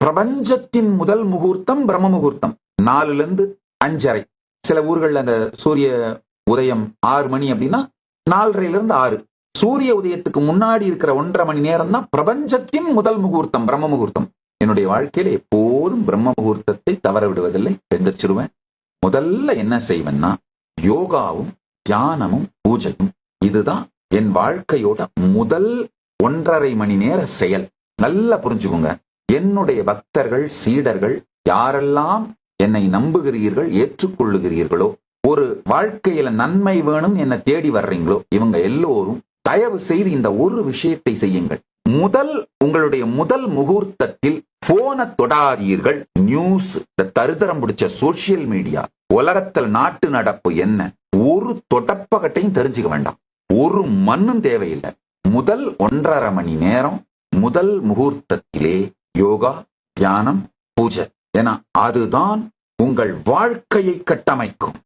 பிரபஞ்சத்தின் முதல் முகூர்த்தம் பிரம்ம முகூர்த்தம் 4 to 5:30. சில ஊர்கள்ல அந்த சூரிய உதயம் 6 மணி அப்படின்னா 4:30 to 6. சூரிய உதயத்துக்கு முன்னாடி இருக்கிற 1.5 மணி நேரம் தான் பிரபஞ்சத்தின் முதல் முகூர்த்தம், பிரம்ம முகூர்த்தம். என்னுடைய வாழ்க்கையில எப்போதும் பிரம்ம முகூர்த்தத்தை தவற விடுவதில்லை. எழுந்திரிச்சிருவேன். முதல்ல என்ன செய்வேன்னா யோகாவும் தியானமும் பூஜையும். இதுதான் என் வாழ்க்கையோட முதல் 1.5 மணி நேர செயல். நல்லா புரிஞ்சுக்கோங்க. என்னுடைய பக்தர்கள், சீடர்கள், யாரெல்லாம் என்னை நம்புகிறீர்கள், ஏற்றுக்கொள்ளுகிறீர்களோ, ஒரு வாழ்க்கையில நன்மை வேணும் என்ன தேடி வர்றீங்களோ, இவங்க எல்லோரும் தயவு செய்து இந்த ஒரு விஷயத்தை செய்யுங்கள். உங்களுடைய முதல் முகூர்த்தத்தில் போனை தொடாதீர்கள். நியூஸ், தருதரம் பிடிச்ச சோசியல் மீடியா, உலகத்தில் நாட்டு நடப்பு என்ன, ஒரு தொடப்பகட்டையும் தெரிஞ்சுக்க வேண்டாம். ஒரு மண்ணும் தேவையில்லை. முதல் 1.5 மணி நேரம் முதல் முகூர்த்தத்திலே யோகா, தியானம், பூஜை. ஏன்னா அதுதான் உங்கள் வாழ்க்கையை கட்டமைக்கும்.